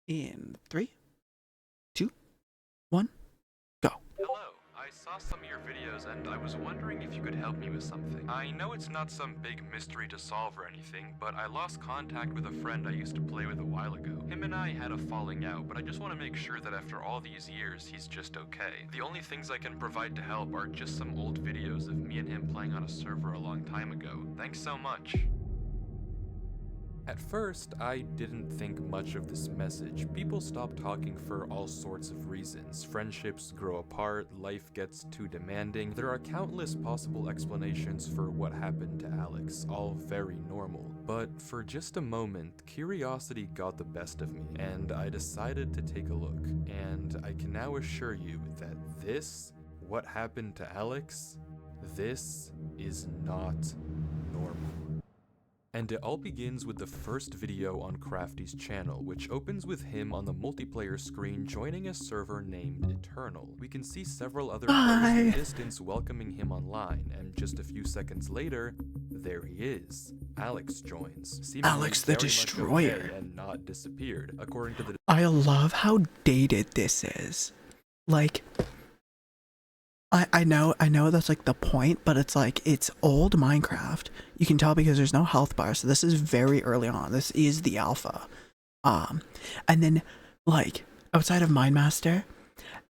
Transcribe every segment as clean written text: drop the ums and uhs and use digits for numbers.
In 3, 2, 1, go. Hello, I saw some of your videos and I was wondering if you could help me with something. I know it's not some big mystery to solve or anything, but I lost contact with a friend I used to play with a while ago. Him and I had a falling out, but I just want to make sure that after all these years, he's just okay. The only things I can provide to help are just some old videos of me and him playing on a server a long time ago. Thanks so much. At first, I didn't think much of this message. People stop talking for all sorts of reasons. Friendships grow apart, life gets too demanding. There are countless possible explanations for what happened to Alex, all very normal. But for just a moment, curiosity got the best of me, and I decided to take a look. And I can now assure you that what happened to Alex, this is not normal. And it all begins with the first video on Crafty's channel, which opens with him on the multiplayer screen joining a server named Eternal. We can see several other players in the distance welcoming him online, and just a few seconds later, there he is. Alex joins, seemingly Alex the very much Destroyer. okay and not disappeared, according to the I love how dated this is. Like, I know that's like the point, but it's like, it's old Minecraft. You can tell because there's no health bar, so this is very early on. This is the alpha. And then, like, outside of Mindmaster,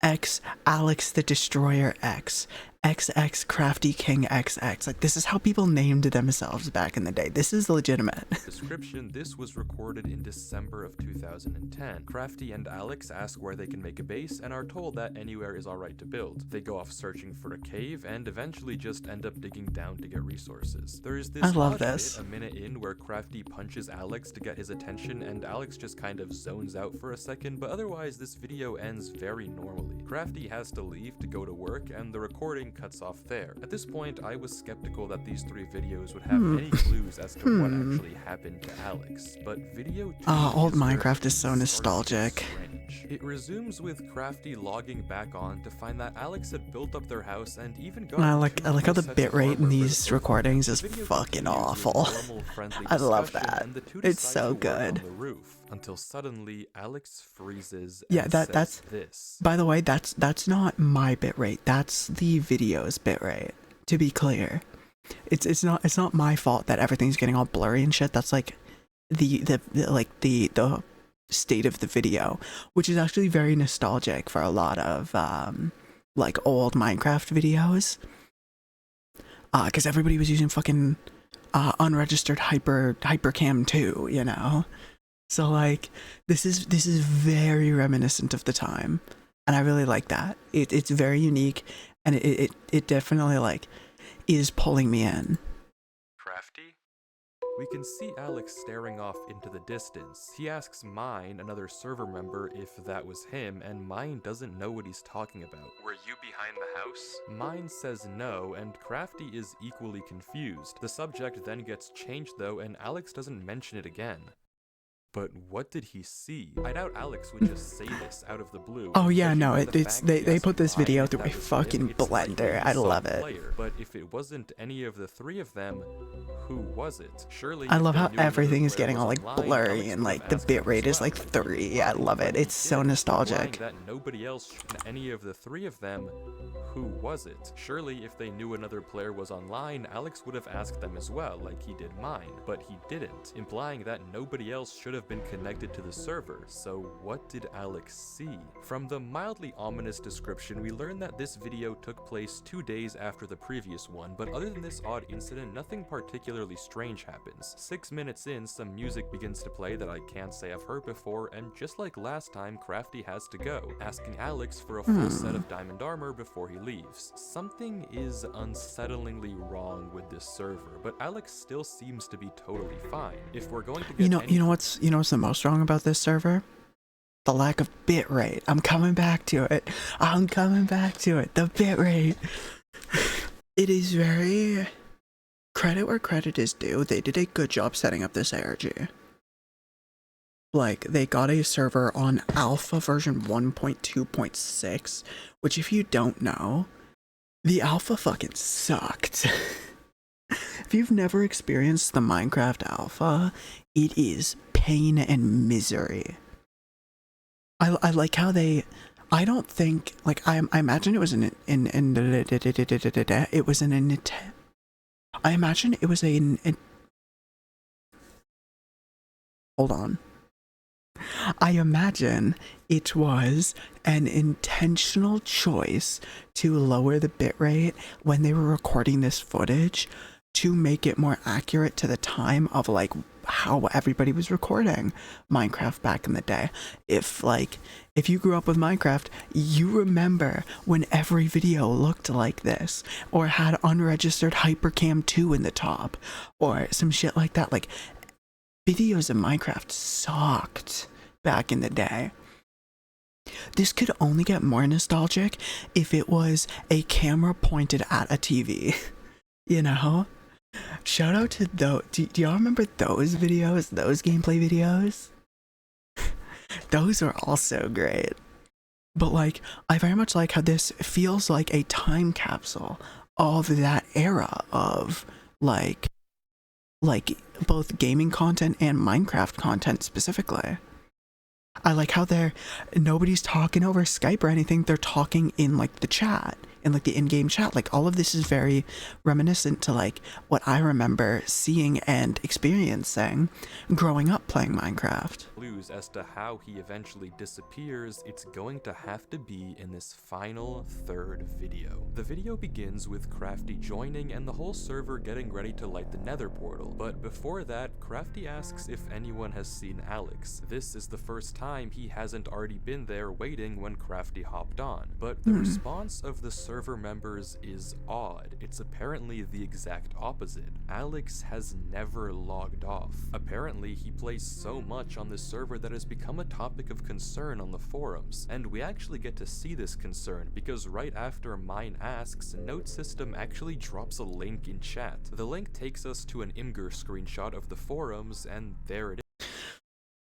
X, Alex the Destroyer X, XX Crafty King XX. Like, this is how people named themselves back in the day. This is legitimate. description, this was recorded in December of 2010. Crafty and Alex ask where they can make a base and are told that anywhere is alright to build. They go off searching for a cave and eventually just end up digging down to get resources. There is this I love odd this. bit a minute in where Crafty punches Alex to get his attention and Alex just kind of zones out for a second, but otherwise this video ends very normally. Crafty has to leave to go to work and the recording cuts off there. At this point, I was skeptical that these 3 videos would have any clues as to what actually happened to Alex, but video 2 old is where Minecraft is so things nostalgic. start to get strange. It resumes with Crafty logging back on to find that Alex had built up their house and even got I like how the bitrate in these recordings is fucking awful. I love that. It's so good. Until suddenly Alex freezes. Yeah, and that's says this. By the way, that's not my bitrate. That's the video's bitrate. To be clear, it's not my fault that everything's getting all blurry and shit. That's like the state of the video, which is actually very nostalgic for a lot of like old Minecraft videos. Because everybody was using fucking unregistered hypercam 2, you know. So like this is very reminiscent of the time, and I really like that. It's very unique, and it definitely like is pulling me in. Crafty? We can see Alex staring off into the distance. He asks Mine, another server member, if that was him, and Mine doesn't know what he's talking about. Were you behind the house? Mine says no, and Crafty is equally confused. The subject then gets changed though, and Alex doesn't mention it again. But what did he see? I doubt Alex would just say this out of the blue. Oh yeah, no, they put this video through a fucking blender. I love it. But if it wasn't any of the 3 of them, who was it? Surely I love how everything is getting all like blurry and like the bitrate is like 3. I love it. It's so nostalgic. That nobody else, any of the 3 of them, who was it? Surely if they knew another player was online, Alex would have asked them as well, like he did Mine, but he didn't, implying that nobody else should have been connected to the server. So what did Alex see? From the mildly ominous description, we learn that this video took place 2 days after the previous one, but other than this odd incident, nothing particularly strange happens. 6 minutes in, some music begins to play that I can't say I've heard before, and just like last time, Crafty has to go, asking Alex for a full set of diamond armor before he leaves. Something is unsettlingly wrong with this server, but Alex still seems to be totally fine. If we're going to get You know what's the most wrong about this server? The lack of bitrate. I'm coming back to it. The bitrate. It is very credit where credit is due. They did a good job setting up this ARG. Like, they got a server on alpha version 1.2.6, which if you don't know, the alpha fucking sucked. If you've never experienced the Minecraft alpha, it is pain and misery. I like how they. I don't think like I imagine it was it was I imagine it was hold on. I imagine it was an intentional choice to lower the bitrate when they were recording this footage to make it more accurate to the time of like how everybody was recording Minecraft back in the day. If you grew up with Minecraft, you remember when every video looked like this or had unregistered Hypercam 2 in the top or some shit like that. Like videos of Minecraft sucked back in the day. This could only get more nostalgic if it was a camera pointed at a TV. You know? Shout out to those. Do y'all remember those videos? Those gameplay videos? Those are also great. But like, I very much like how this feels like a time capsule of that era of like both gaming content and Minecraft content specifically. I like how nobody's talking over Skype or anything. They're talking in like the chat, in like the in-game chat. Like all of this is very reminiscent to like what I remember seeing and experiencing growing up playing Minecraft. Clues as to how he eventually disappears, it's going to have to be in this final third video. The video begins with Crafty joining and the whole server getting ready to light the nether portal, but before that, Crafty asks if anyone has seen Alex. This is the first time he hasn't already been there waiting when Crafty hopped on, but the response of the server members is odd. It's apparently the exact opposite. Alex has never logged off. Apparently, he plays so much on this server that has become a topic of concern on the forums, and we actually get to see this concern because right after Mine asks, Note System actually drops a link in chat. The link takes us to an Imgur screenshot of the forums, and there it is.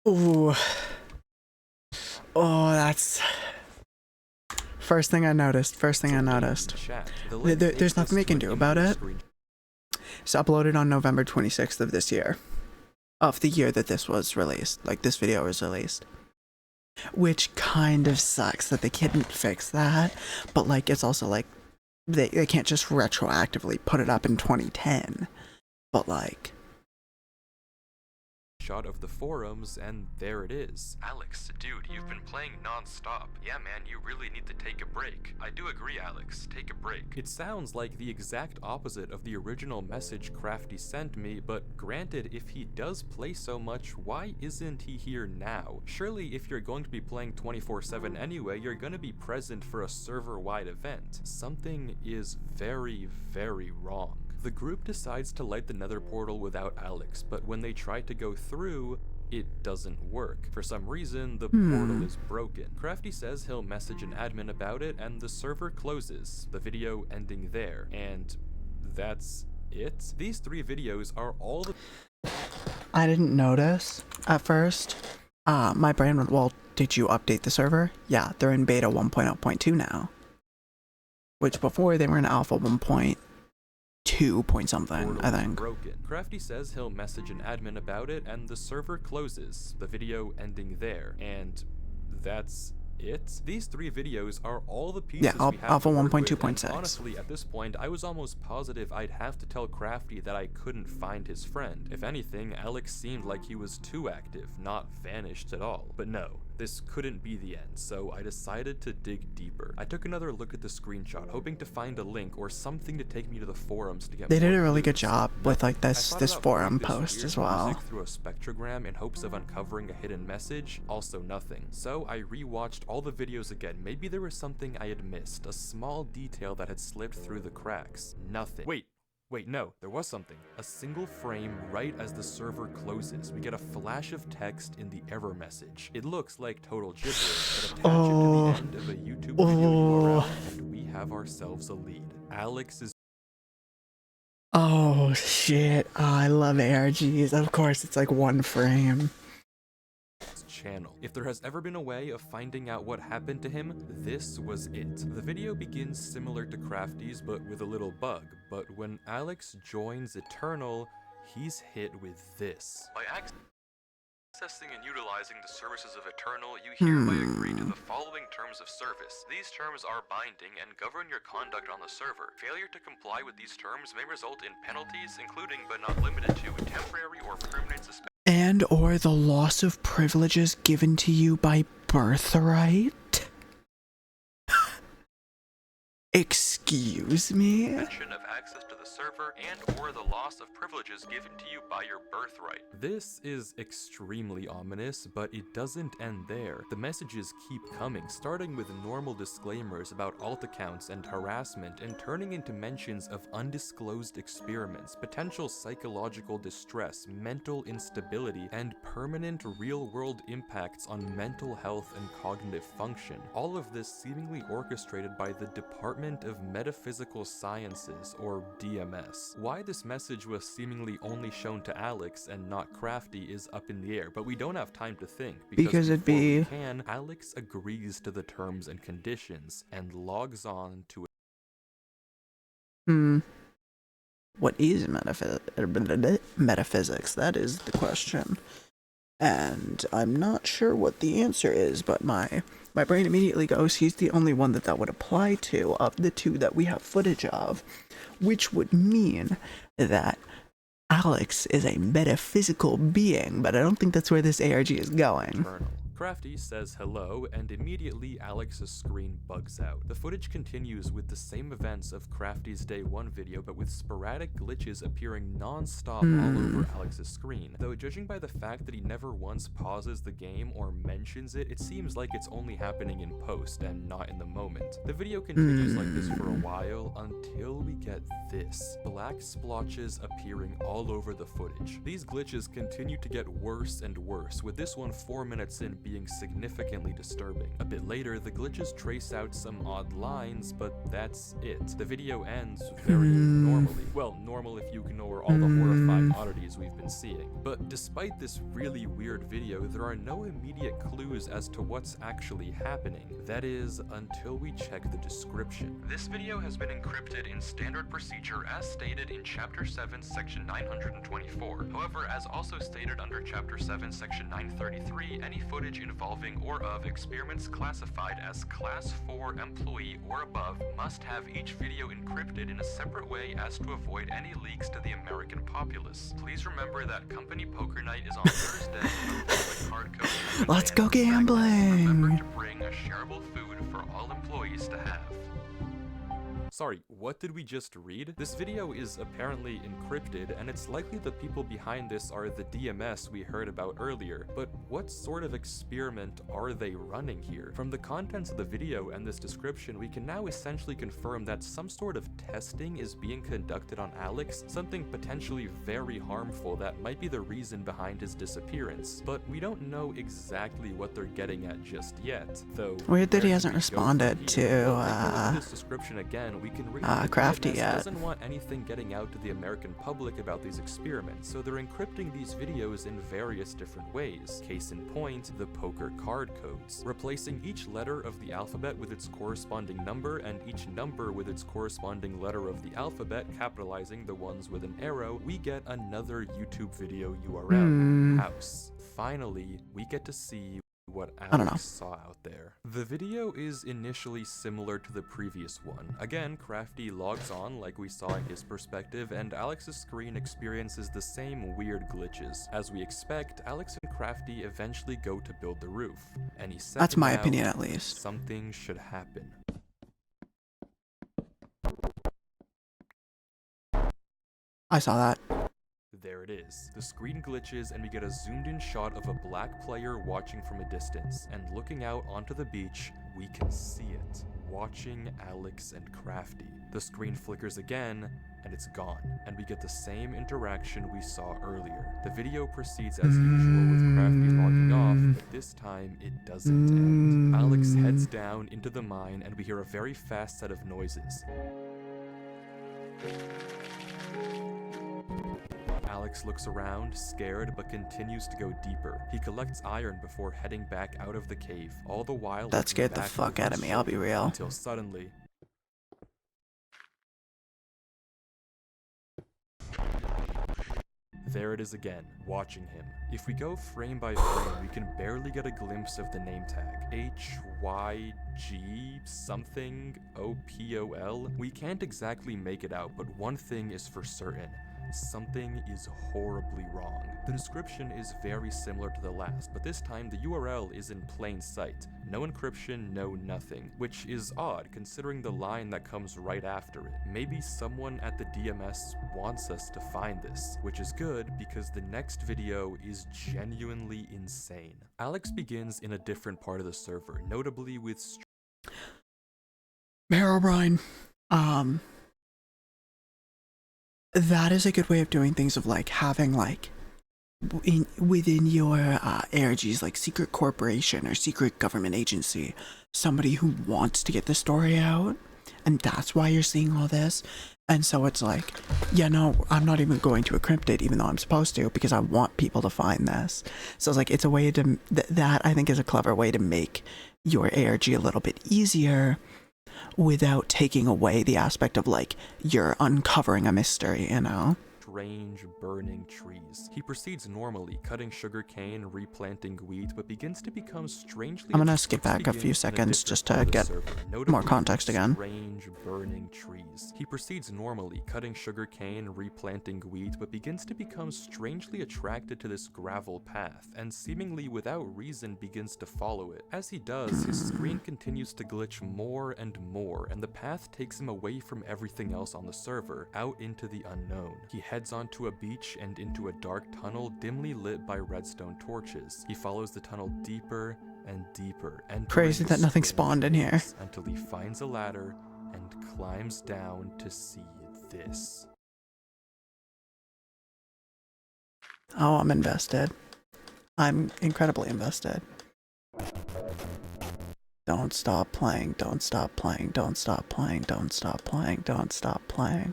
Ooh. Oh, that's... First thing I noticed. There's nothing they can do about it. It's uploaded on November 26th of this year. Of the year that this was released. Like, this video was released. Which kind of sucks that they couldn't fix that. But, like, it's also, like, they can't just retroactively put it up in 2010. But, like... Shot of the forums, and there it is. Alex, dude, you've been playing non-stop. Yeah, man, you really need to take a break. I do agree, Alex. Take a break. It sounds like the exact opposite of the original message Crafty sent me, but granted, if he does play so much, why isn't he here now? Surely, if you're going to be playing 24/7 anyway, you're gonna be present for a server-wide event. Something is very, very wrong. The group decides to light the nether portal without Alex, but when they try to go through, it doesn't work. For some reason, the portal is broken. Crafty says he'll message an admin about it, and the server closes, the video ending there. And that's it? These 3 videos are all the... I didn't notice at first. My brain went, well, did you update the server? Yeah, they're in beta 1.0.2 now. Which before they were in alpha 1.2 point something, I think. Broken. Crafty says he'll message an admin about it, and the server closes, the video ending there. And that's it? These 3 videos are all the pieces we have alpha to work with, 1.2.6. and honestly, at this point, I was almost positive I'd have to tell Crafty that I couldn't find his friend. If anything, Alex seemed like he was too active, not vanished at all. But no, this couldn't be the end, so I decided to dig deeper. I took another look at the screenshot, hoping to find a link or something to take me to the forums to get They more did a really clues. good job with like this forum This post weird as well. music through a spectrogram in hopes of uncovering a hidden message, also nothing. So I rewatched all the videos again. Maybe there was something I had missed, a small detail that had slipped through the cracks. Nothing. Wait, no, there was something. A single frame right as the server closes. We get a flash of text in the error message. It looks like total gibberish, but attach it to the end of a YouTube video URL, and we have ourselves a lead. Alex is... Oh shit, I love ARGs. Of course, it's like one frame. Channel. If there has ever been a way of finding out what happened to him, this was it. The video begins similar to Crafty's, but with a little bug. But when Alex joins Eternal, he's hit with this. By accident, accessing and utilizing the services of Eternal, you hereby agree to the following terms of service. These terms are binding and govern your conduct on the server. Failure to comply with these terms may result in penalties, including but not limited to temporary or permanent suspension. And or the loss of privileges given to you by birthright? Excuse me? Suspension of access to the server and or the loss of privileges given to you by your birthright. This is extremely ominous, but it doesn't end there. The messages keep coming, starting with normal disclaimers about alt accounts and harassment, and turning into mentions of undisclosed experiments, potential psychological distress, mental instability, and permanent real-world impacts on mental health and cognitive function. All of this seemingly orchestrated by the Department of Metaphysical Sciences, or DMS. Why this message was seemingly only shown to Alex and not Crafty is up in the air, but we don't have time to think, because Alex agrees to the terms and conditions and logs on to it. What is metaphysics? That is the question. And I'm not sure what the answer is, but my brain immediately goes, he's the only one that would apply to of the two that we have footage of, which would mean that Alex is a metaphysical being, but I don't think that's where this ARG is going. Crafty says hello, and immediately Alex's screen bugs out. The footage continues with the same events of Crafty's Day 1 video, but with sporadic glitches appearing non-stop all over Alex's screen. Though judging by the fact that he never once pauses the game or mentions it, it seems like it's only happening in post and not in the moment. The video continues like this for a while until we get this. Black splotches appearing all over the footage. These glitches continue to get worse and worse, with this one 4 minutes in being significantly disturbing. A bit later, the glitches trace out some odd lines, but that's it. The video ends very normally. Well, normal if you ignore all the horrifying oddities we've been seeing. But despite this really weird video, there are no immediate clues as to what's actually happening. That is, until we check the description. This video has been encrypted in standard procedure as stated in Chapter 7, Section 924. However, as also stated under Chapter 7, Section 933, any footage involving or of experiments classified as Class 4 employee or above must have each video encrypted in a separate way as to avoid any leaks to the American populace. Please remember that company poker night is on Thursday. Card code. Let's go gambling! Remember to bring a shareable food for all employees to have. Sorry, what did we just read? This video is apparently encrypted, and it's likely the people behind this are the DMS we heard about earlier, but what sort of experiment are they running here? From the contents of the video and this description, we can now essentially confirm that some sort of testing is being conducted on Alex, something potentially very harmful that might be the reason behind his disappearance, but we don't know exactly what they're getting at just yet, though. Weird that he hasn't responded to this description again, we can read Crafty DMS yet. doesn't want anything getting out to the American public about these experiments, so they're encrypting these videos in various different ways. Case in point, the poker card codes. Replacing each letter of the alphabet with its corresponding number and each number with its corresponding letter of the alphabet, capitalizing the ones with an arrow, we get another YouTube video URL, house. Finally, we get to see what Alex saw out there. The video is initially similar to the previous one. Again, Crafty logs on like we saw in his perspective, and Alex's screen experiences the same weird glitches. As we expect, Alex and Crafty eventually go to build the roof. And he said, that's my opinion at least. Something should happen. I saw that. There it is. The screen glitches and we get a zoomed in shot of a black player watching from a distance, and looking out onto the beach, we can see it, watching Alex and Crafty. The screen flickers again, and it's gone, and we get the same interaction we saw earlier. The video proceeds as usual with Crafty logging off, but this time it doesn't end. Alex heads down into the mine and we hear a very fast set of noises. Alex looks around, scared, but continues to go deeper. He collects iron before heading back out of the cave, all the while that scared the fuck out of me, I'll be real. Until suddenly, There it is again, watching him. If we go frame by frame, we can barely get a glimpse of the name tag. HYG something OPOL. We can't exactly make it out, but one thing is for certain. Something is horribly wrong. The description is very similar to the last, but this time the URL is in plain sight. No encryption, no nothing, which is odd considering the line that comes right after it. Maybe someone at the DMS wants us to find this, which is good because the next video is genuinely insane. Alex begins in a different part of the server, notably with Herobrine, that is a good way of doing things, of like having like within your ARGs, like secret corporation or secret government agency, somebody who wants to get the story out, and that's why you're seeing all this. And so it's like, yeah, no, I'm not even going to encrypt it, even though I'm supposed to, because I want people to find this. So it's like, it's a way to, that I think is a clever way to make your ARG a little bit easier without taking away the aspect of like, you're uncovering a mystery, you know? strange burning trees. He proceeds normally, cutting sugar cane, replanting wheat, but begins to become strangely. I'm gonna skip back a few seconds just to get more context again. Strange burning trees. He proceeds normally, cutting sugar cane, replanting wheat, but begins to become strangely attracted to this gravel path, and seemingly without reason begins to follow it. As he does, his screen continues to glitch more and more, and the path takes him away from everything else on the server, out into the unknown. He heads onto a beach and into a dark tunnel dimly lit by redstone torches. He follows the tunnel deeper and deeper, and crazy that nothing spawned in here, until he finds a ladder and climbs down to see this. Oh, I'm invested. I'm incredibly invested. Don't stop playing, don't stop playing, don't stop playing, don't stop playing, don't stop playing.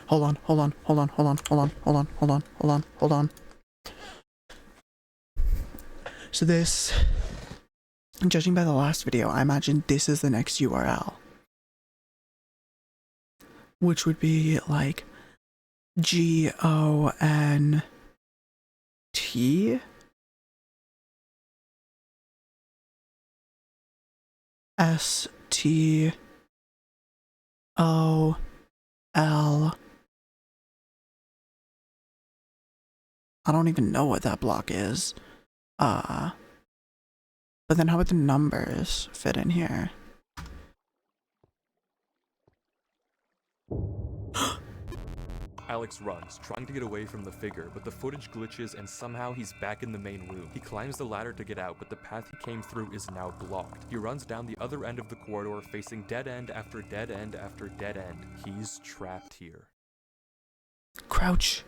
Hold on, hold on, hold on, hold on, hold on, hold on, hold on, hold on, hold on. So this, judging by the last video, I imagine this is the next URL. Which would be like GONT STOL. I don't even know what that block is. But then how would the numbers fit in here? Alex runs, trying to get away from the figure, but the footage glitches and somehow he's back in the main room. He climbs the ladder to get out, but the path he came through is now blocked. He runs down the other end of the corridor, facing dead end after dead end after dead end. He's trapped here. Crouch.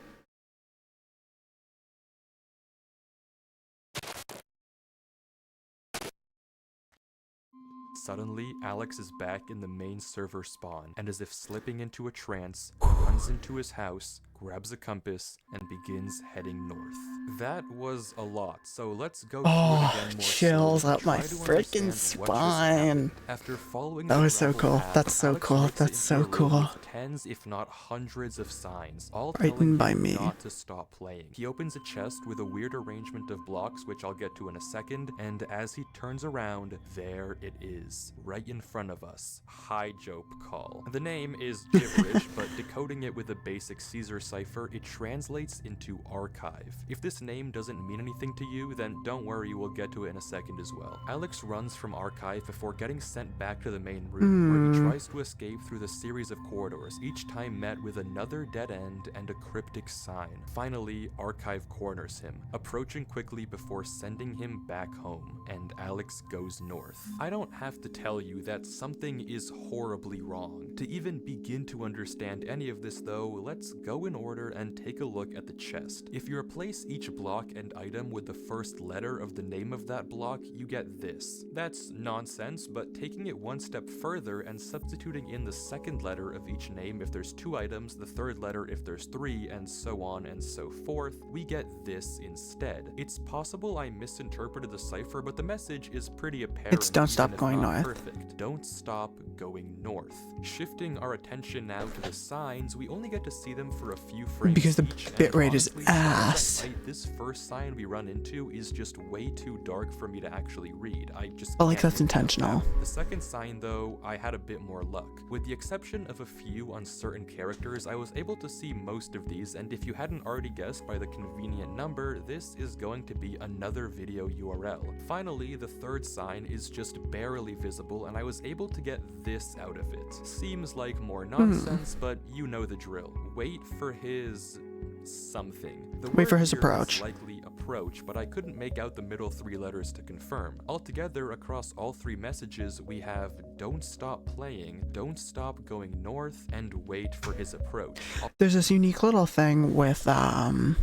Suddenly, Alex is back in the main server spawn, and as if slipping into a trance, runs into his house, grabs a compass, and begins heading north. That was a lot, so let's go through it again more chills slowly. up my freaking spine. After following that the was so gravel cool. path, That's so Alex cool. makes it That's so into a room cool. with tens, if not hundreds of signs, all Written telling by him me. not to stop playing. He opens a chest with a weird arrangement of blocks, which I'll get to in a second, and as he turns around, there it is, right in front of us. High Jope call. The name is gibberish, but decoding it with a basic Caesar cipher, it translates into archive. If this name doesn't mean anything to you, then don't worry, we'll get to it in a second as well. Alex runs from archive before getting sent back to the main room, where he tries to escape through the series of corridors, each time met with another dead end and a cryptic sign. Finally, archive corners him, approaching quickly before sending him back home, and Alex goes north. I don't have to tell you that something is horribly wrong. To even begin to understand any of this though, let's go in order and take a look at the chest. If you replace each block and item with the first letter of the name of that block, you get this. That's nonsense, but taking it one step further and substituting in the second letter of each name if there's 2 items, the third letter if there's 3, and so on and so forth, we get this instead. It's possible I misinterpreted the cipher, but the message is pretty apparent. It's don't stop going north. Perfect. Don't stop going north. Shifting our attention now to the signs, we only get to see them for a few frames Because the each, and bitrate is honestly, as I ass. write, this first sign we run into is just way too dark for me to actually read. I just But like can't that's make it out intentional. loud. The second sign though, I had a bit more luck. With the exception of a few uncertain characters, I was able to see most of these, and if you hadn't already guessed by the convenient number, this is going to be another video URL. Finally, the third sign is just barely visible, and I was able to get this out of it. Seems like more nonsense, but you know the drill. Wait for his something. The Wait for word his here approach. is likely approach, but I couldn't make out the middle 3 letters to confirm. Altogether, across all 3 messages, we have don't stop playing, don't stop going north, and wait for his approach. There's this unique little thing with the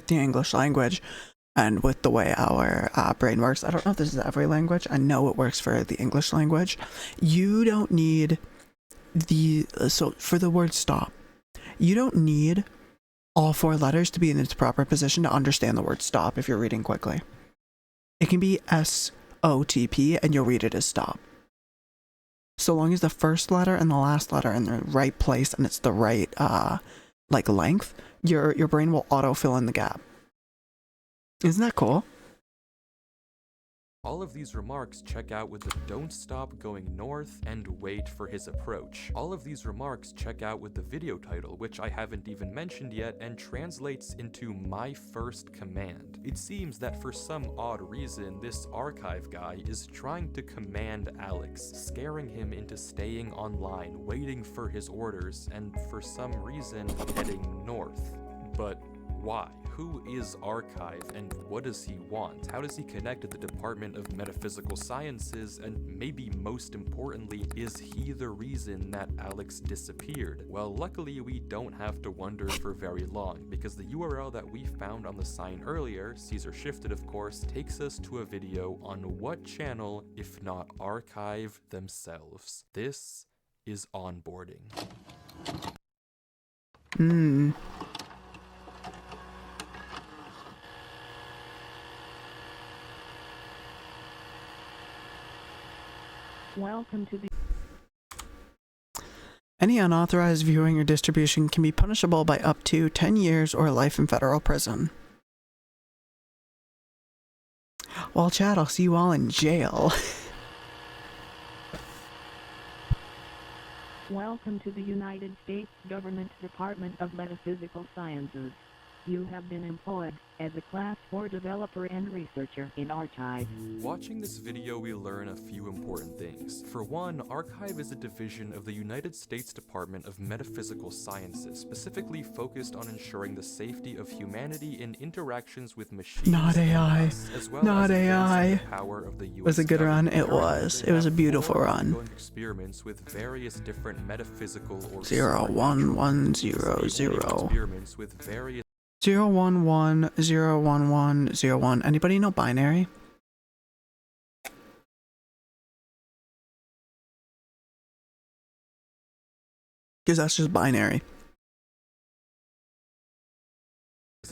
English language and with the way our brain works. I don't know if this is every language. I know it works for the English language. You don't need so for the word stop, you don't need all 4 letters to be in its proper position to understand the word stop if you're reading quickly. It can be SOTP and you'll read it as stop. So long as the first letter and the last letter are in the right place and it's the right like length, your brain will auto fill in the gap. Isn't that cool? All of these remarks check out with the don't stop going north and wait for his approach. All of these remarks check out with the video title, which I haven't even mentioned yet, and translates into my first command. It seems that for some odd reason, this archive guy is trying to command Alex, scaring him into staying online, waiting for his orders, and for some reason heading north. But why? Who is Archive, and what does he want? How does he connect to the Department of Metaphysical Sciences, and maybe most importantly, is he the reason that Alex disappeared? Well, luckily we don't have to wonder for very long, because the URL that we found on the sign earlier, Caesar shifted of course, takes us to a video on what channel, if not Archive themselves. This is onboarding. Welcome to the Any unauthorized viewing or distribution can be punishable by up to 10 years or life in federal prison. Well, Chad, I'll see you all in jail. Welcome to the United States Government Department of Metaphysical Sciences. You have been employed as a Class 4 developer and researcher in Archive. Watching this video, we learn a few important things. For one, Archive is a division of the United States Department of Metaphysical Sciences, specifically focused on ensuring the safety of humanity in interactions with machines. Not AI. And us, as well Not as advancing AI. the power of the US Was it a good run? government. It was. They It was a have beautiful 4 run. ongoing experiments with various different metaphysical or 01100. experiments with various 011011101. Anybody know binary? Because that's just binary.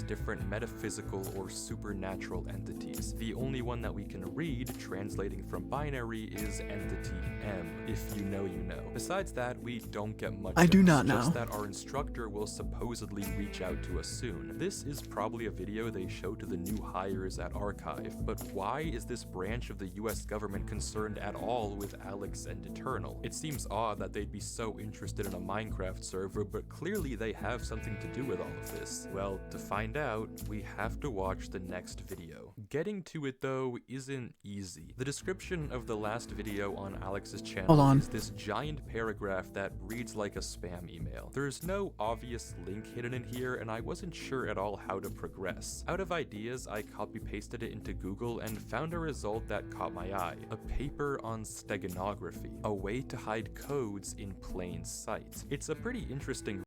different metaphysical or supernatural entities. The only one that we can read, translating from binary, is entity M. If you know, you know. Besides that, we don't get much I do else, not know. just that our instructor will supposedly reach out to us soon. This is probably a video they show to the new hires at Archive, but why is this branch of the US government concerned at all with Alex and Eternal? It seems odd that they'd be so interested in a Minecraft server, but clearly they have something to do with all of this. Well, to find out, we have to watch the next video. Getting to it though isn't easy. The description of the last video on Alex's channel is this giant paragraph that reads like a spam email. There's no obvious link hidden in here, and I wasn't sure at all how to progress. Out of ideas, I copy-pasted it into Google and found a result that caught my eye. A paper on steganography, a way to hide codes in plain sight. It's a pretty interesting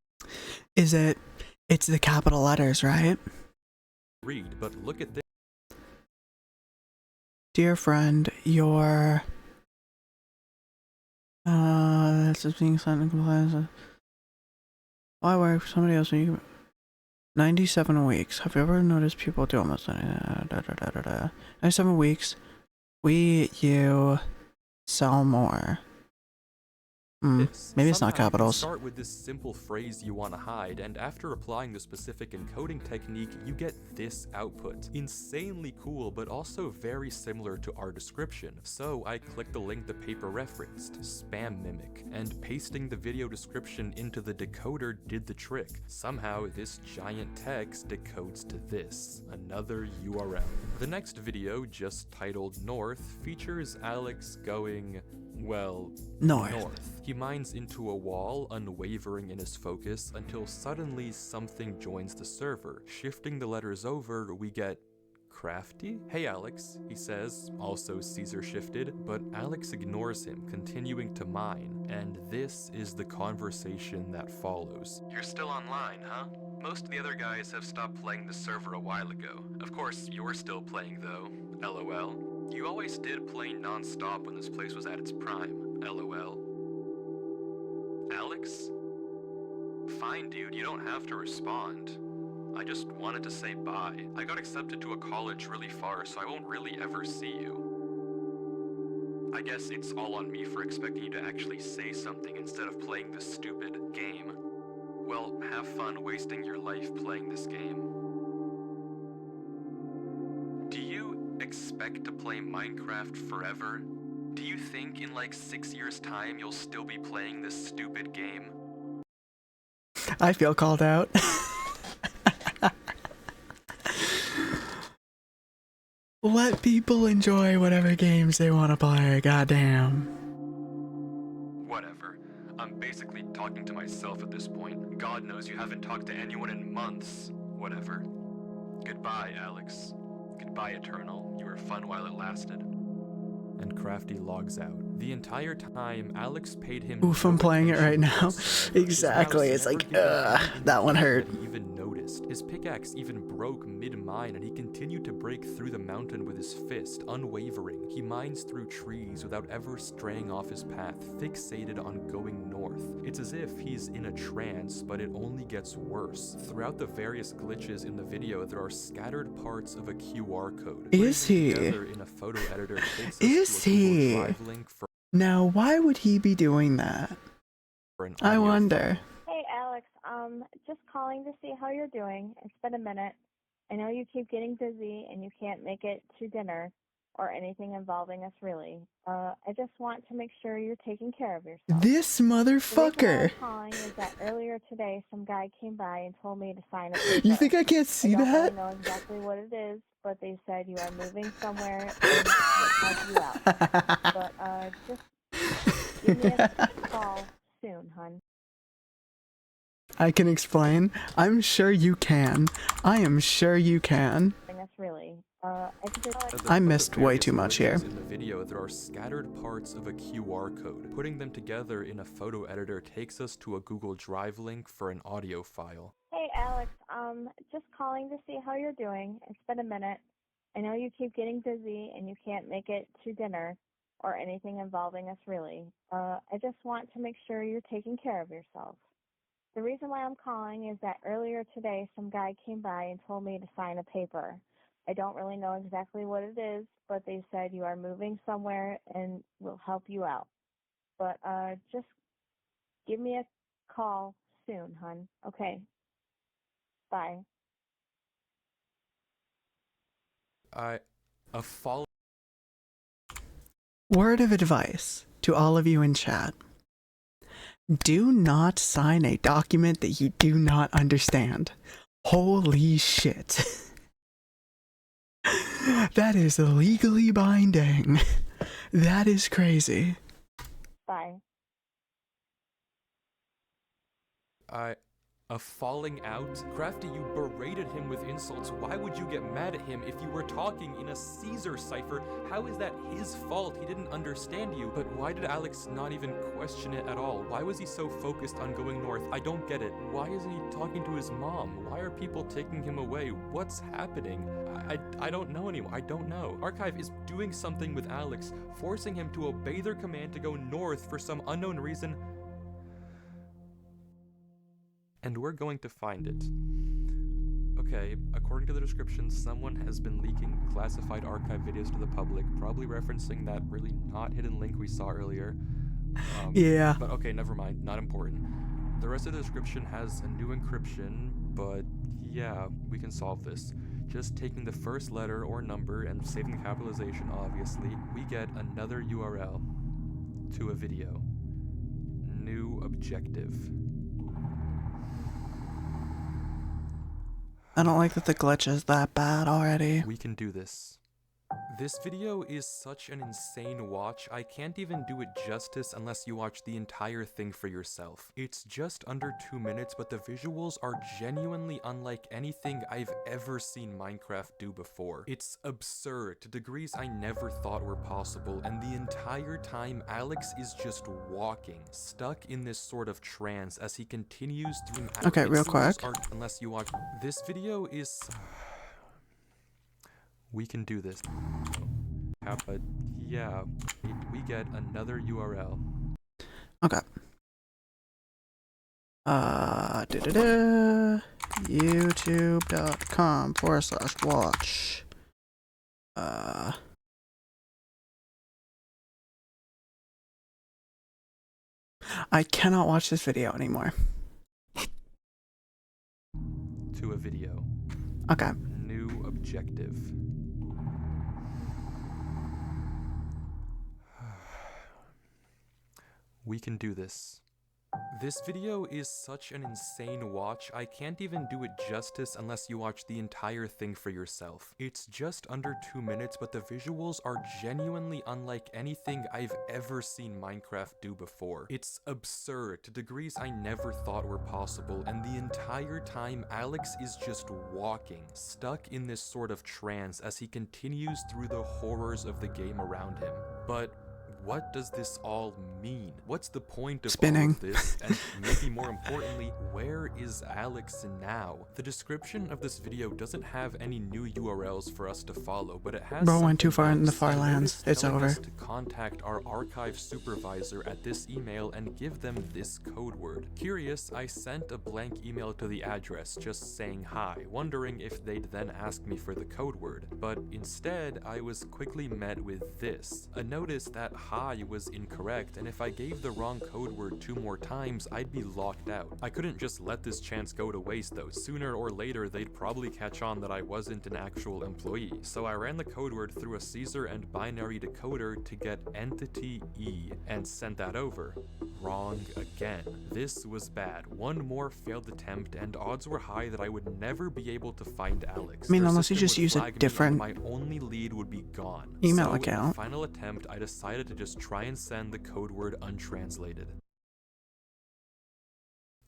It's the capital letters, right? read, but look at this. Dear friend, your this is being signed in compliance. Why work for somebody else when you 97 weeks. Have you ever noticed people do almost 97 weeks? You sell more. This. Maybe it's not Somehow you can capitals. start with this simple phrase you want to hide, and after applying the specific encoding technique, you get this output. Insanely cool, but also very similar to our description. So I clicked the link the paper referenced, spam mimic, and pasting the video description into the decoder did the trick. Somehow this giant text decodes to this, another URL. The next video, just titled North, features Alex going, well, north. He mines into a wall, unwavering in his focus, until suddenly something joins the server. Shifting the letters over, we get Crafty? Hey Alex, he says, also Caesar shifted, but Alex ignores him, continuing to mine, and this is the conversation that follows. You're still online, huh? Most of the other guys have stopped playing the server a while ago. Of course, you're still playing though, LOL. You always did play non-stop when this place was at its prime, LOL. Alex? Fine dude, you don't have to respond. I just wanted to say bye. I got accepted to a college really far, so I won't really ever see you. I guess it's all on me for expecting you to actually say something instead of playing this stupid game. Well, have fun wasting your life playing this game. Do you expect to play Minecraft forever? Do you think in like 6 years' time you'll still be playing this stupid game? I feel called out. Let people enjoy whatever games they want to play, goddamn. Whatever. I'm basically talking to myself at this point. God knows you haven't talked to anyone in months. Whatever. Goodbye, Alex. Goodbye, Eternal. You were fun while it lasted. And Crafty logs out. The entire time, Alex paid him. Oof, I'm playing it right now. whatsoever. Exactly, His it's mouse like, never given him any that one indication hurt. that he even noticed. His pickaxe even broke mid-mine, and he continued to break through the mountain with his fist, unwavering. He mines through trees without ever straying off his path, fixated on going north. It's as if he's in a trance, but it only gets worse. Throughout the various glitches in the video, there are scattered parts of a QR code. Is he? Putting them together in a photo editor takes us Is to a Google he? Drive link for Now, why would he be doing that? an I audio wonder. Hey Alex, just calling to see how you're doing. It's been a minute. I know you keep getting busy and you can't make it to dinner or anything involving us really. I just want to make sure you're taking care of yourself. This The reason why motherfucker. I'm calling is that earlier today some guy came by and told me to sign a paper. You think I can't see I don't that? really know exactly what it is, but they said you are moving somewhere and we'll help you out. But just give me a call soon, hun. I can explain. I'm sure you can. I am sure you can. That's really. I just I missed way too much here. In the video, there are scattered parts of a QR code. Putting them together in a photo editor takes us to a Google Drive link for an audio file. Hey Alex, just calling to see how you're doing. It's been a minute. I know you keep getting busy and you can't make it to dinner or anything involving us really. I just want to make sure you're taking care of yourself. The reason why I'm calling is that earlier today some guy came by and told me to sign a paper. I don't really know exactly what it is, but they said you are moving somewhere and we'll help you out. But just give me a call soon, hun. Okay. Bye. A follow. Word of advice to all of you in chat. Do not sign a document that you do not understand. Holy shit. That is legally binding. That is crazy. Bye. A falling out? Crafty, you berated him with insults. Why would you get mad at him if you were talking in a Caesar cipher? How is that his fault? He didn't understand you. But why did Alex not even question it at all? Why was he so focused on going north? I don't get it. Why isn't he talking to his mom? Why are people taking him away? What's happening? I don't know anymore. I don't know. Archive is doing something with Alex, forcing him to obey their command to go north for some unknown reason. And we're going to find it. Okay, according to the description, someone has been leaking classified archive videos to the public, probably referencing that really not hidden link we saw earlier. Yeah. But okay, never mind. Not important. The rest of the description has a new encryption, but yeah, we can solve this. Just taking the first letter or number and saving the capitalization, obviously, we get another URL to a video. New objective. I don't like that the glitch is that bad already. We can do this. This video is such an insane watch, I can't even do it justice unless you watch the entire thing for yourself. It's just under 2 minutes, but the visuals are genuinely unlike anything I've ever seen Minecraft do before. It's absurd to degrees I never thought were possible, and the entire time Alex is just walking, stuck in this sort of trance as he continues through. Okay, real quick. Unless you watch this video is. We can do this. But yeah, we get another URL. Okay. YouTube.com/watch. I cannot watch this video anymore. To a video. Okay. New objective. We can do this. This video is such an insane watch, I can't even do it justice unless you watch the entire thing for yourself. It's just under 2 minutes, but the visuals are genuinely unlike anything I've ever seen Minecraft do before. It's absurd to degrees I never thought were possible, and the entire time Alex is just walking, stuck in this sort of trance as he continues through the horrors of the game around him. But what does this all mean? What's the point of all of this? And maybe more importantly, where is Alex now? The description of this video doesn't have any new URLs for us to follow, but it has. Bro went too far in the far lands. It's over. To contact our archive supervisor at this email and give them this code word. Curious, I sent a blank email to the address just saying hi, wondering if they'd then ask me for the code word. But instead, I was quickly met with this. A notice that hi was incorrect, and if I gave the wrong code word 2 more times, I'd be locked out. I couldn't just let this chance go to waste though. Sooner or later, they'd probably catch on that I wasn't an actual employee. So I ran the code word through a Caesar and binary decoder to get entity E and sent that over. Wrong again. This was bad. One more failed attempt, and odds were high that I would never be able to find Alex. I mean, Their unless you system just would use a flag me, different and my only lead would be gone. email So, in account. the final attempt, I decided to just try and send the code word untranslated.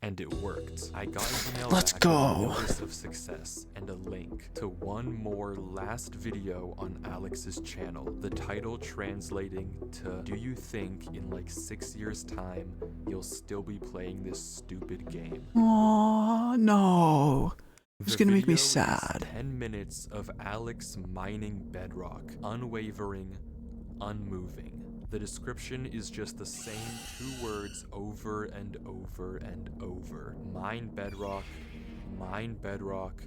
And it worked. I got an email Let's back go. with a notice of success and a link to one more last video on Alex's channel. The title translating to, do you think in like 6 years time you'll still be playing this stupid game? Oh no. It's The gonna make me video is sad. 10 minutes of Alex mining bedrock, unwavering, unmoving. The description is just the same 2 words over and over and over. Mine bedrock, mine bedrock,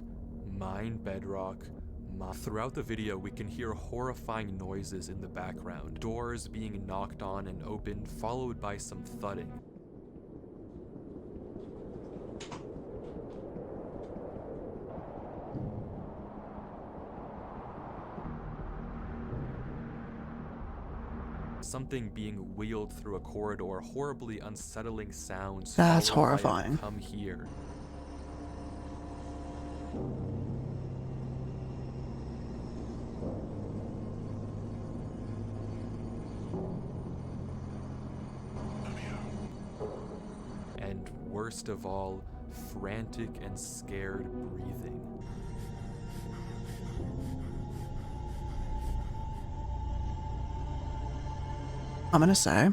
mine bedrock. Throughout the video, we can hear horrifying noises in the background. Doors being knocked on and opened, followed by some thudding. Something being wheeled through a corridor, horribly unsettling sounds. That's followed by a horrifying. Come here. And worst of all, frantic and scared breathing. I'm gonna say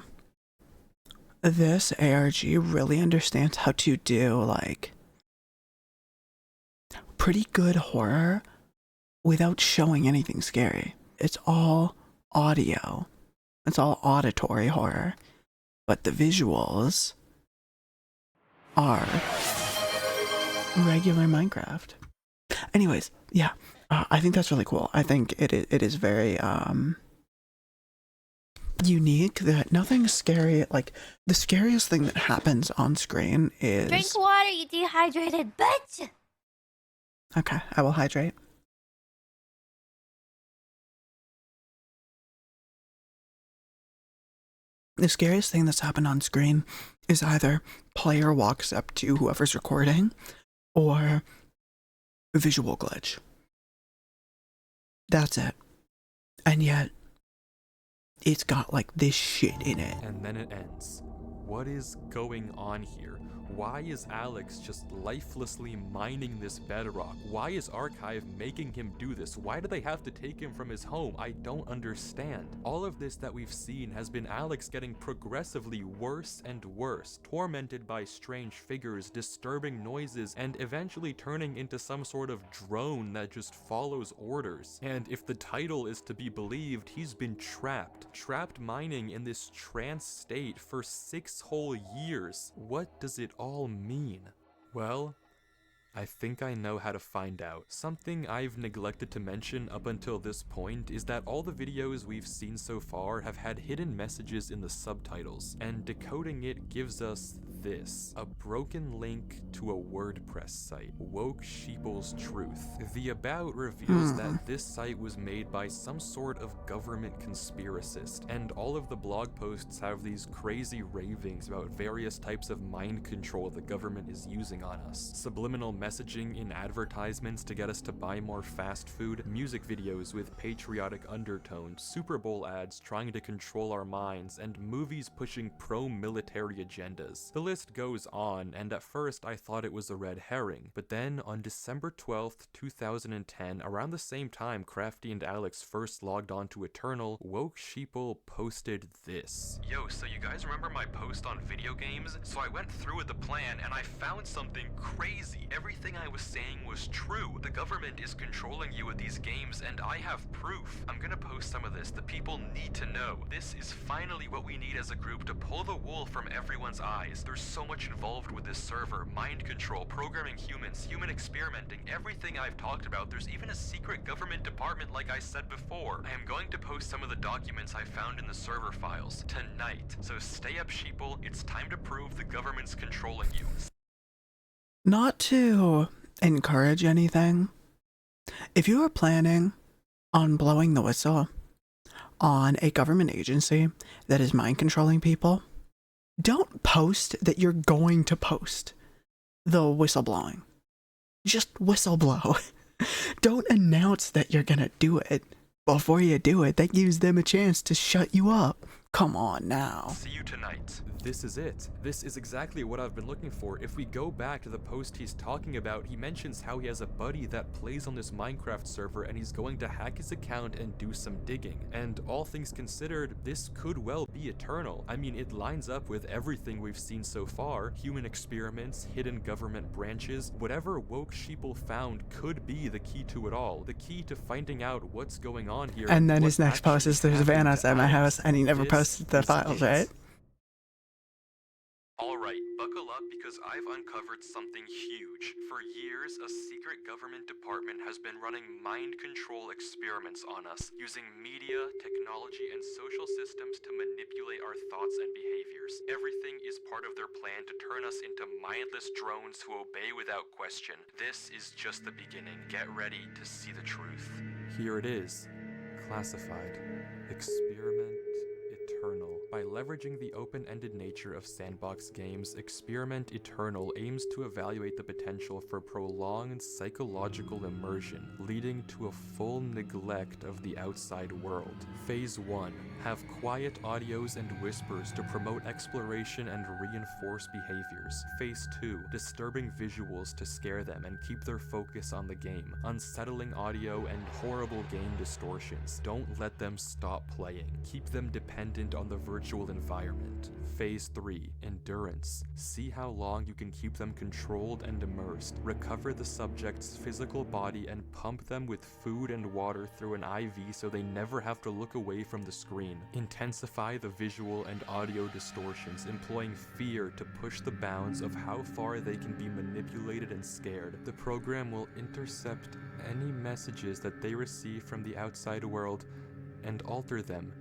this ARG really understands how to do like pretty good horror without showing anything scary. It's all audio. It's all auditory horror. But the visuals are regular Minecraft. Anyways, yeah, I think that's really cool. I think it is very unique that nothing scary, like, the scariest thing that happens on screen is... Drink water, you dehydrated bitch! Okay, I will hydrate. The scariest thing that's happened on screen is either player walks up to whoever's recording or visual glitch. That's it. And yet, it's got like this shit in it. And then it ends. What is going on here? Why is Alex just lifelessly mining this bedrock? Why is Archive making him do this? Why do they have to take him from his home? I don't understand. All of this that we've seen has been Alex getting progressively worse and worse, tormented by strange figures, disturbing noises, and eventually turning into some sort of drone that just follows orders. And if the title is to be believed, he's been trapped mining in this trance state for 6 whole years. What does it all mean? Well, I think I know how to find out. Something I've neglected to mention up until this point is that all the videos we've seen so far have had hidden messages in the subtitles, and decoding it gives us this: a broken link to a WordPress site, Woke Sheeple's Truth. The About reveals that this site was made by some sort of government conspiracist, and all of the blog posts have these crazy ravings about various types of mind control the government is using on us. Subliminal messaging in advertisements to get us to buy more fast food, music videos with patriotic undertones, Super Bowl ads trying to control our minds, and movies pushing pro-military agendas. The list goes on, and at first I thought it was a red herring, but then on December 12th, 2010, around the same time Crafty and Alex first logged on to Eternal, Woke Sheeple posted this. Yo, so you guys remember my post on video games? So I went through with the plan and I found something crazy. Everything I was saying was true. The government is controlling you with these games and I have proof. I'm gonna post some of this. The people need to know. This is finally what we need as a group to pull the wool from everyone's eyes. There's so much involved with this server. Mind control, programming humans, human experimenting, everything I've talked about. There's even a secret government department like I said before. I am going to post some of the documents I found in the server files tonight. So stay up, sheeple. It's time to prove the government's controlling you. Not to encourage anything, if you are planning on blowing the whistle on a government agency that is mind controlling people, don't post that you're going to post the whistleblowing. Just whistleblow. Don't announce that you're gonna do it before you do it. That gives them a chance to shut you up. Come on now. See you tonight. This is it. This is exactly what I've been looking for. If we go back to the post he's talking about, he mentions how he has a buddy that plays on this Minecraft server and he's going to hack his account and do some digging. And all things considered, this could well be Eternal. I mean, it lines up with everything we've seen so far. Human experiments, hidden government branches, whatever Woke Sheeple found could be the key to it all. The key to finding out what's going on here. And then his next post is there's a van outside my house and he never posted the files, right? Alright, buckle up because I've uncovered something huge. For years, a secret government department has been running mind control experiments on us, using media, technology, and social systems to manipulate our thoughts and behaviors. Everything is part of their plan to turn us into mindless drones who obey without question. This is just the beginning. Get ready to see the truth. Here it is. Classified. Experiment Eternal. By leveraging the open-ended nature of sandbox games, Experiment Eternal aims to evaluate the potential for prolonged psychological immersion, leading to a full neglect of the outside world. Phase 1. Have quiet audios and whispers to promote exploration and reinforce behaviors. Phase 2. Disturbing visuals to scare them and keep their focus on the game. Unsettling audio and horrible game distortions. Don't let them stop playing. Keep them dependent on the virtual environment. Phase 3. Endurance. See how long you can keep them controlled and immersed. Recover the subject's physical body and pump them with food and water through an IV so they never have to look away from the screen. Intensify the visual and audio distortions, employing fear to push the bounds of how far they can be manipulated and scared. The program will intercept any messages that they receive from the outside world and alter them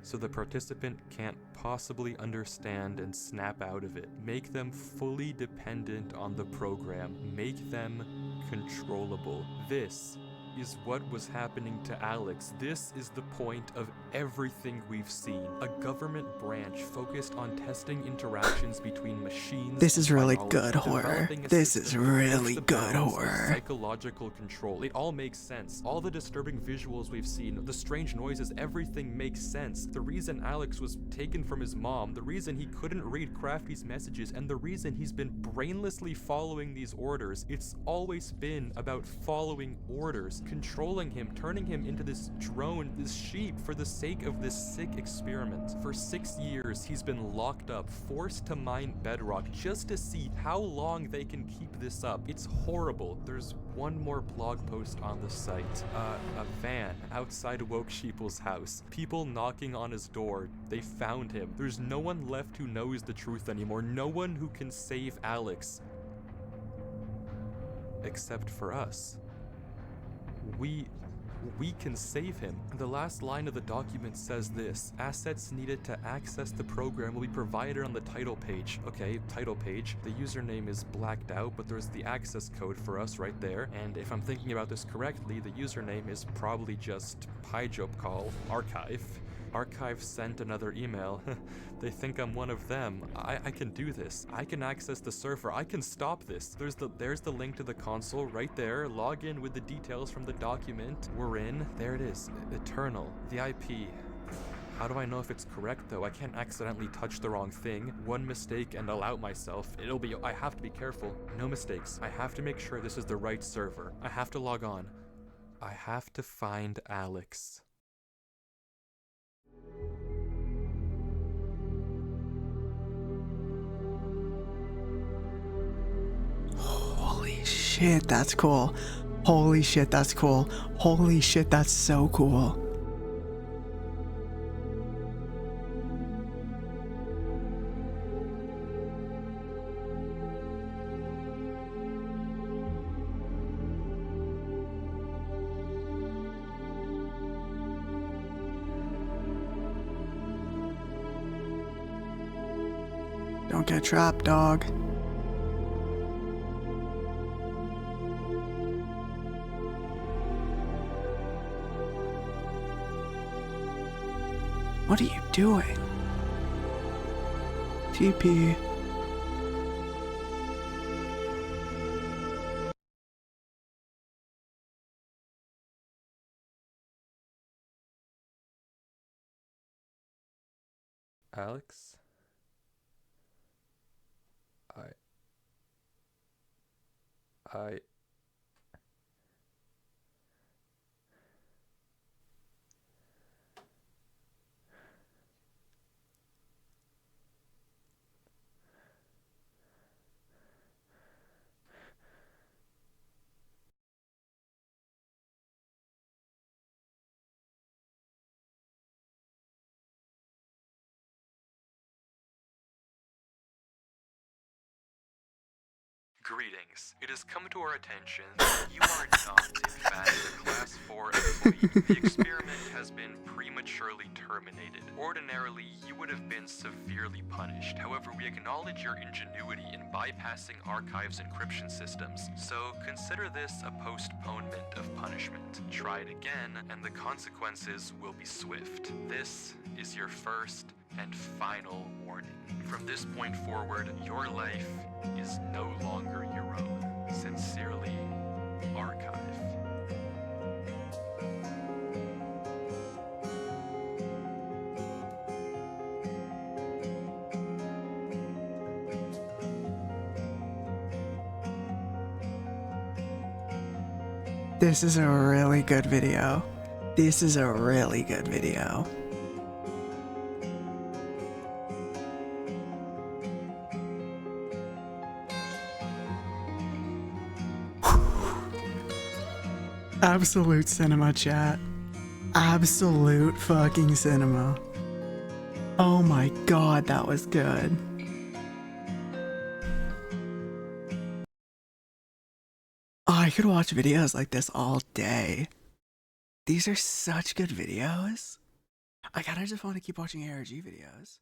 so the participant can't possibly understand and snap out of it. Make them fully dependent on the program. Make them controllable. This is what was happening to Alex. This is the point of everything we've seen. A government branch focused on testing interactions between machines. This is and really biology, good horror. developing a This is system that puts really the good bounds of horror. Psychological control. It all makes sense. All the disturbing visuals we've seen, the strange noises, everything makes sense. The reason Alex was taken from his mom, the reason he couldn't read Crafty's messages, and the reason he's been brainlessly following these orders, it's always been about following orders, controlling him, turning him into this drone, this sheep, for the sake of this sick experiment. For 6 years, he's been locked up, forced to mine bedrock just to see how long they can keep this up. It's horrible. There's one more blog post on the site. A van outside Woke Sheeple's house. People knocking on his door. They found him. There's no one left who knows the truth anymore. No one who can save Alex. Except for us. We can save him. The last line of the document says this: assets needed to access the program will be provided on the title page. Okay, title page. The username is blacked out, but there's the access code for us right there. And if I'm thinking about this correctly, the username is probably just PyJobCall archive. Archive sent another email. They think I'm one of them. I can do this. I can access the server. I can stop this. There's the link to the console right there. Log in with the details from the document. We're in. There it is. Eternal. The IP. How do I know if it's correct though? I can't accidentally touch the wrong thing. One mistake and I'll out myself. I have to be careful. No mistakes. I have to make sure this is the right server. I have to log on. I have to find Alex. Holy shit, that's cool. Holy shit, that's cool. Holy shit, that's so cool. Don't get trapped, dog. What are you doing? TP. Alex? I... Greetings. It has come to our attention that you are not, in fact, a Class 4 employee. The experiment has been prematurely terminated. Ordinarily, you would have been severely punished. However, we acknowledge your ingenuity in bypassing Archive's encryption systems, so consider this a postponement of punishment. Try it again, and the consequences will be swift. This is your first and final warning. From this point forward, your life is no longer your own. Sincerely, Archive. This is a really good video. This is a really good video. Absolute cinema, chat. Absolute fucking cinema. Oh my god, that was good. I could watch videos like this all day. These are such good videos. I kind of just want to keep watching ARG videos.